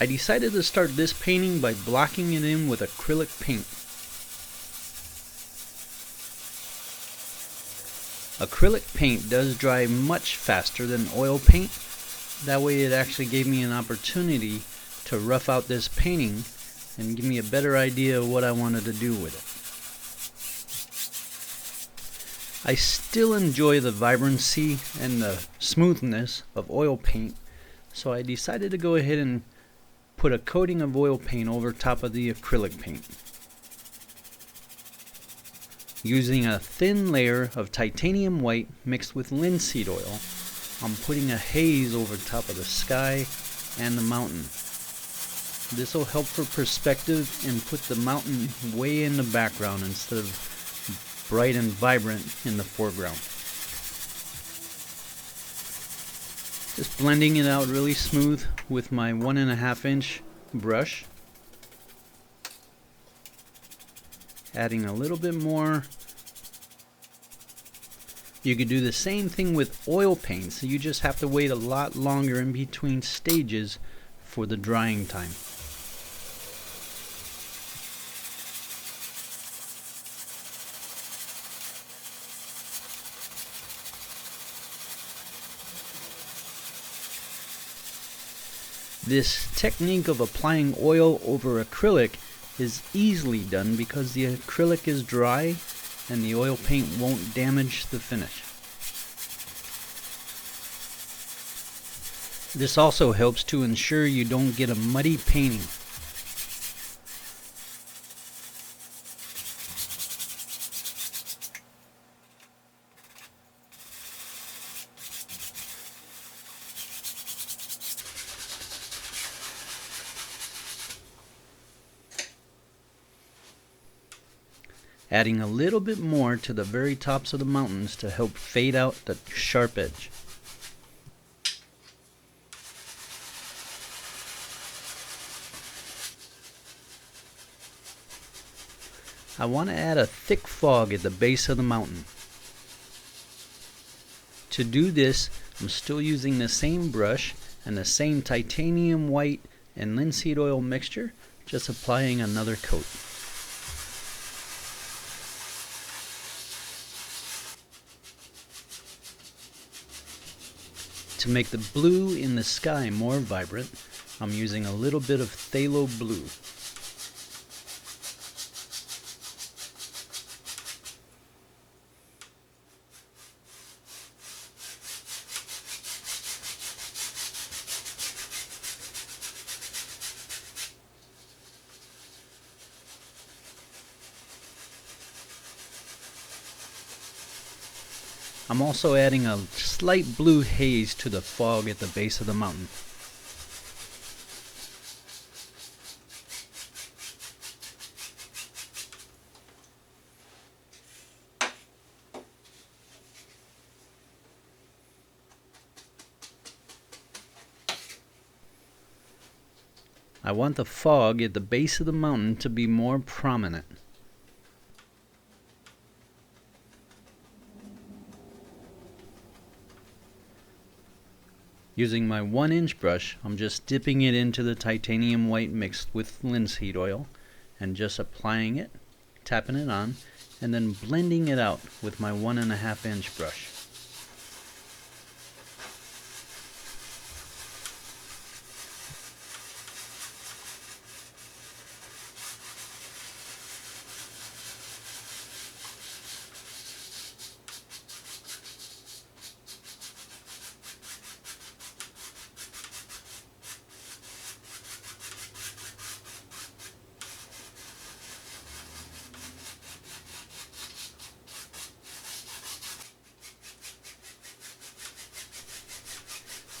I decided to start this painting by blocking it in with acrylic paint. Acrylic paint does dry much faster than oil paint. That way it actually gave me an opportunity to rough out this painting and give me a better idea of what I wanted to do with it. I still enjoy the vibrancy and the smoothness of oil paint, so I decided to go ahead and put a coating of oil paint over top of the acrylic paint. Using a thin layer of titanium white mixed with linseed oil, I'm putting a haze over top of the sky and the mountain. This will help for perspective and put the mountain way in the background instead of bright and vibrant in the foreground. Just blending it out really smooth with my 1.5 inch brush. Adding a little bit more. You could do the same thing with oil paint, so you just have to wait a lot longer in between stages for the drying time. This technique of applying oil over acrylic is easily done because the acrylic is dry and the oil paint won't damage the finish. This also helps to ensure you don't get a muddy painting. Adding a little bit more to the very tops of the mountains to help fade out the sharp edge. I want to add a thick fog at the base of the mountain. To do this, I'm still using the same brush and the same titanium white and linseed oil mixture, just applying another coat. To make the blue in the sky more vibrant, I'm using a little bit of phthalo blue. I'm also adding a slight blue haze to the fog at the base of the mountain. I want the fog at the base of the mountain to be more prominent. Using my 1-inch brush, I'm just dipping it into the titanium white mixed with linseed oil and just applying it, tapping it on, and then blending it out with my 1.5-inch brush.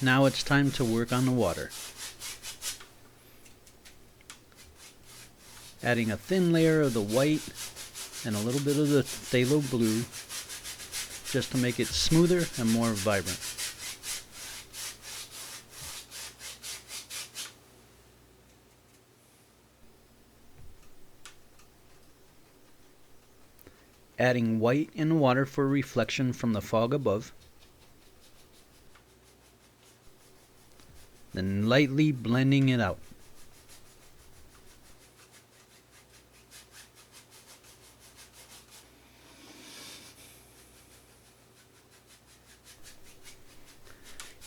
Now it's time to work on the water. Adding a thin layer of the white and a little bit of the phthalo blue just to make it smoother and more vibrant. Adding white in the water for reflection from the fog above. Then lightly blending it out.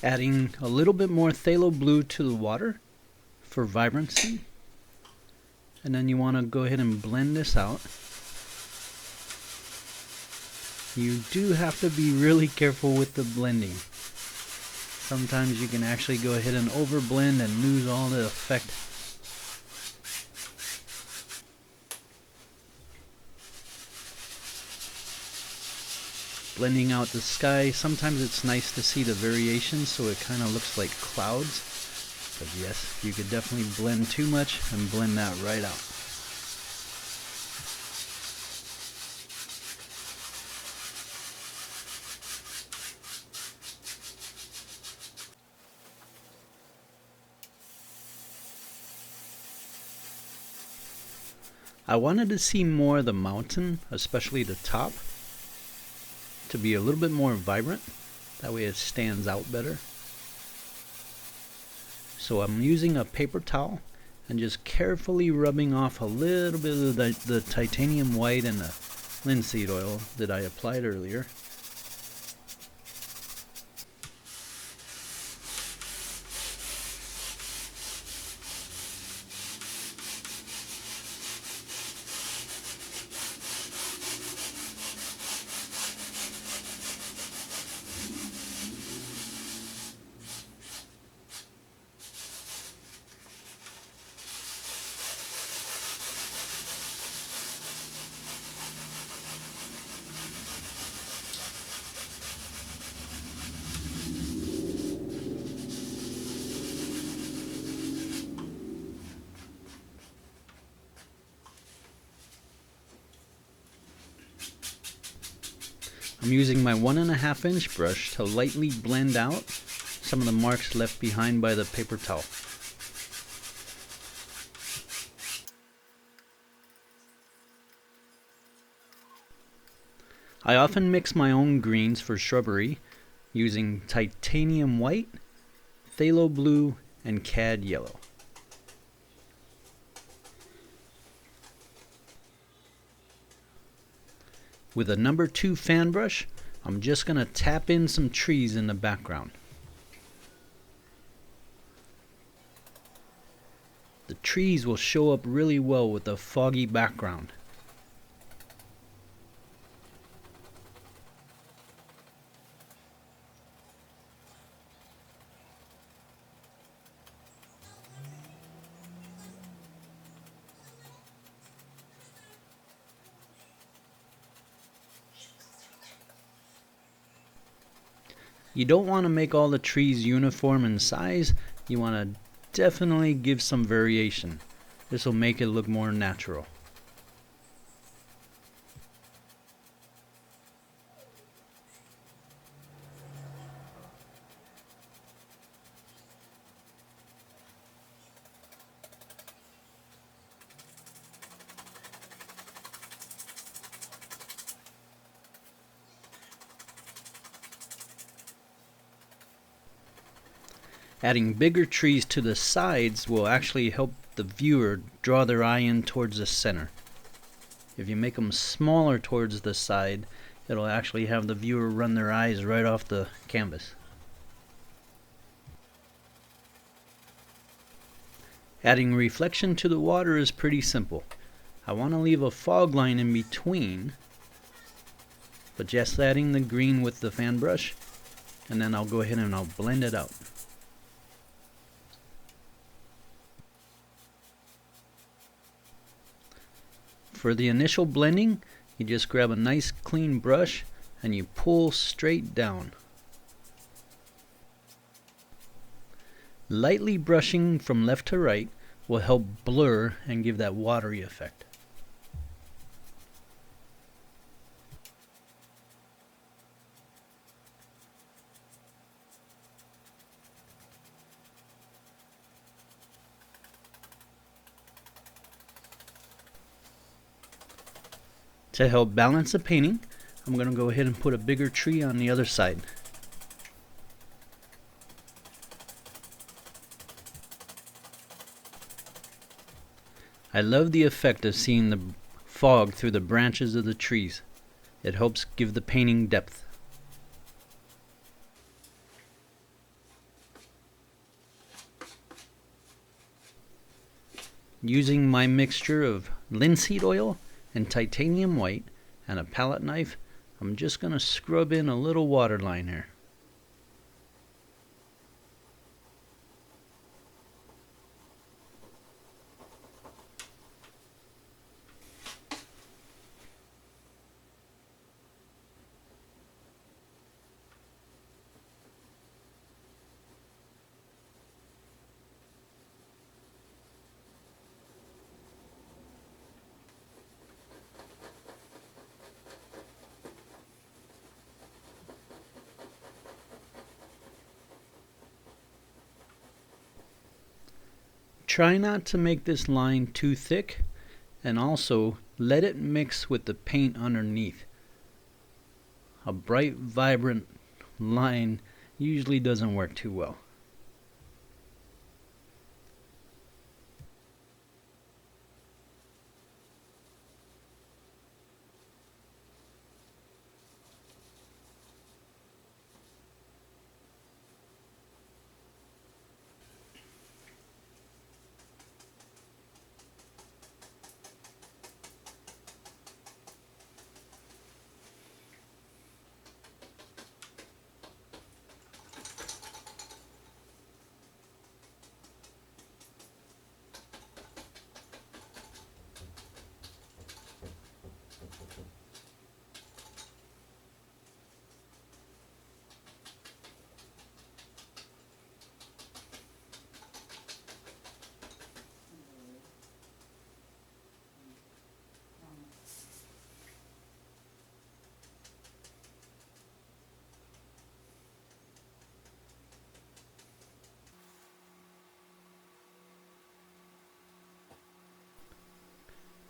Adding a little bit more phthalo blue to the water for vibrancy. And then you want to go ahead and blend this out. You do have to be really careful with the blending. Sometimes you can actually go ahead and overblend and lose all the effect. Blending out the sky, sometimes it's nice to see the variation so it kind of looks like clouds. But yes, you could definitely blend too much and blend that right out. I wanted to see more of the mountain, especially the top, to be a little bit more vibrant. That way it stands out better. So I'm using a paper towel and just carefully rubbing off a little bit of the titanium white and the linseed oil that I applied earlier. I'm using my 1.5 inch brush to lightly blend out some of the marks left behind by the paper towel. I often mix my own greens for shrubbery using titanium white, phthalo blue, and cad yellow. With a number 2 fan brush, I'm just going to tap in some trees in the background. The trees will show up really well with a foggy background. You don't want to make all the trees uniform in size. You want to definitely give some variation. This will make it look more natural. Adding bigger trees to the sides will actually help the viewer draw their eye in towards the center. If you make them smaller towards the side, it'll actually have the viewer run their eyes right off the canvas. Adding reflection to the water is pretty simple. I want to leave a fog line in between, but just adding the green with the fan brush, and then I'll go ahead and I'll blend it out. For the initial blending, you just grab a nice clean brush and you pull straight down. Lightly brushing from left to right will help blur and give that watery effect. To help balance the painting, I'm going to go ahead and put a bigger tree on the other side. I love the effect of seeing the fog through the branches of the trees. It helps give the painting depth. Using my mixture of linseed oil and titanium white and a palette knife, I'm just going to scrub in a little waterline here. Try not to make this line too thick, and also let it mix with the paint underneath. A bright, vibrant line usually doesn't work too well.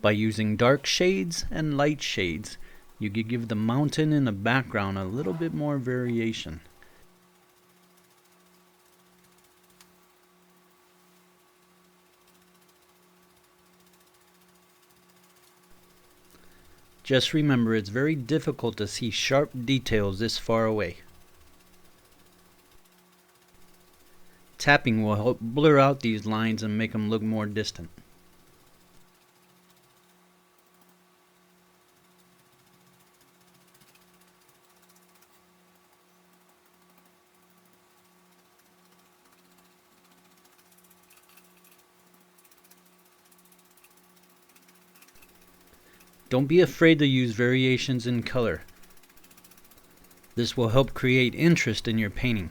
By using dark shades and light shades, you can give the mountain in the background a little bit more variation. Just remember, it's very difficult to see sharp details this far away. Tapping will help blur out these lines and make them look more distant. Don't be afraid to use variations in color. This will help create interest in your painting.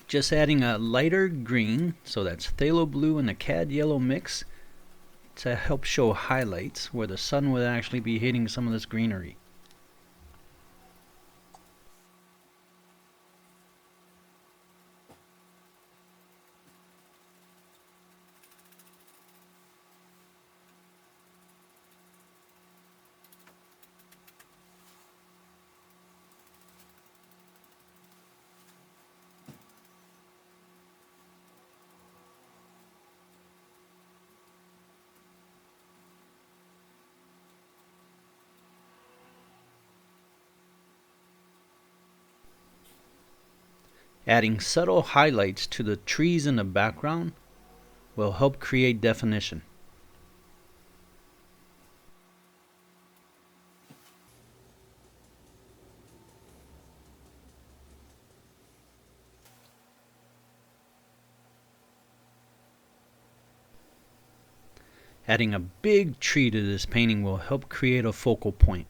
Just adding a lighter green, so that's phthalo blue and a cad yellow mix, to help show highlights where the sun would actually be hitting some of this greenery. Adding subtle highlights to the trees in the background will help create definition. Adding a big tree to this painting will help create a focal point.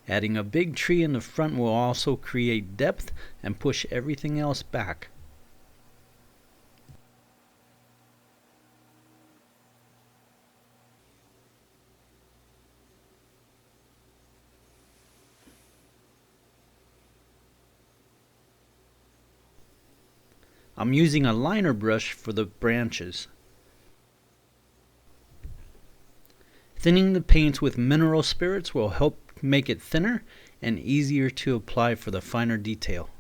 Adding a big tree in the front will also create depth and push everything else back. I'm using a liner brush for the branches. Thinning the paints with mineral spirits will help make it thinner and easier to apply for the finer detail.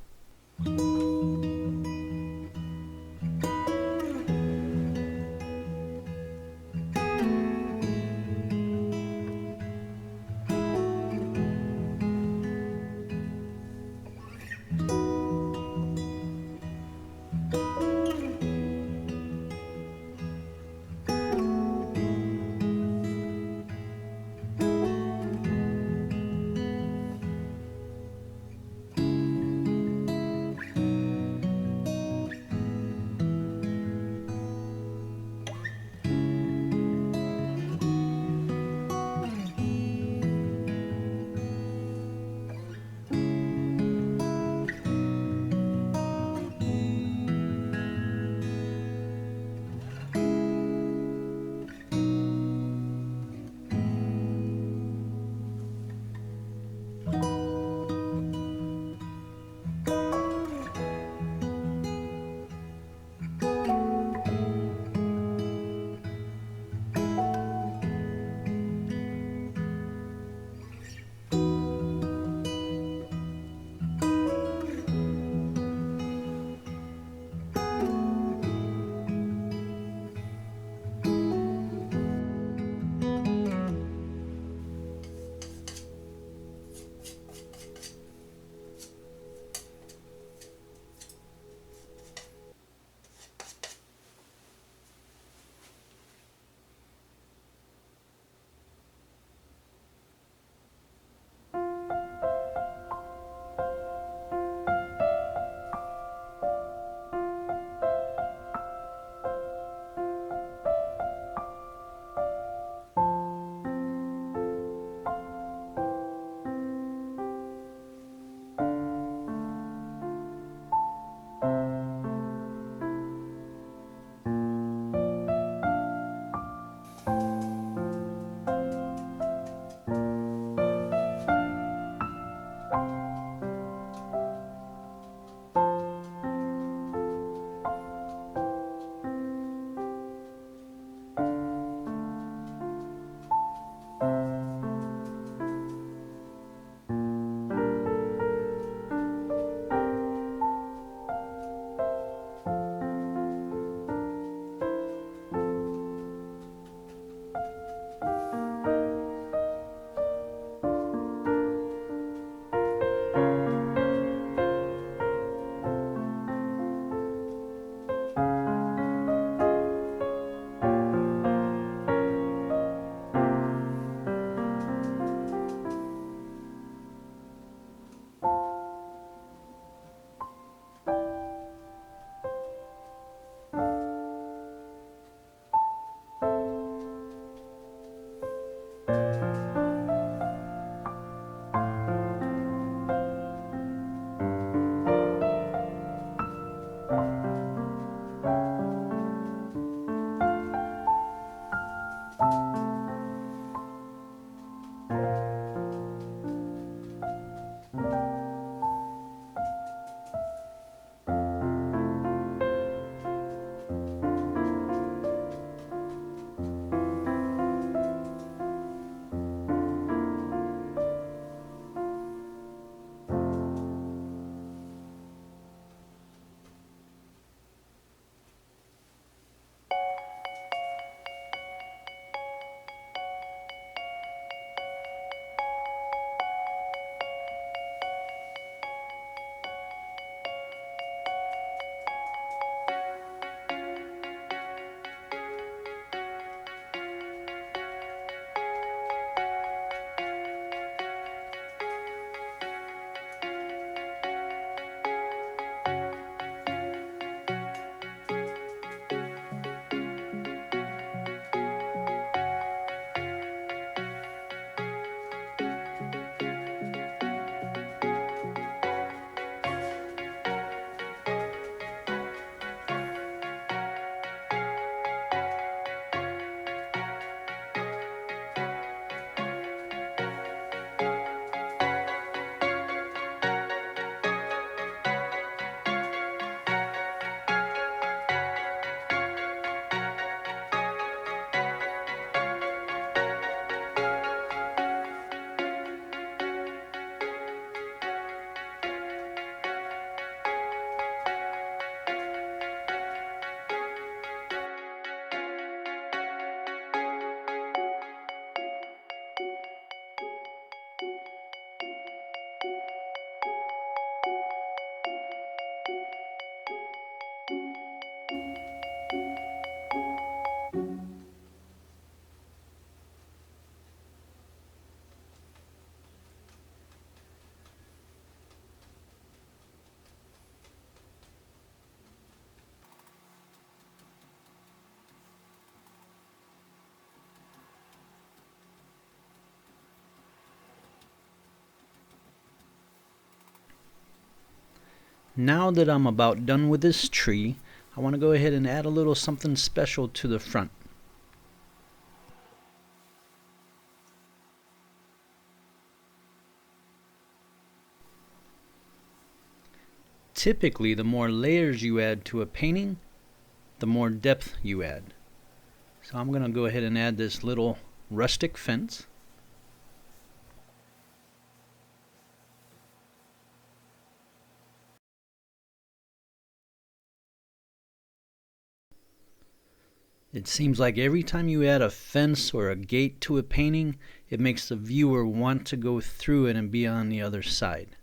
Now that I'm about done with this tree, I want to go ahead and add a little something special to the front. Typically, the more layers you add to a painting, the more depth you add. So I'm going to go ahead and add this little rustic fence. It seems like every time you add a fence or a gate to a painting, it makes the viewer want to go through it and be on the other side.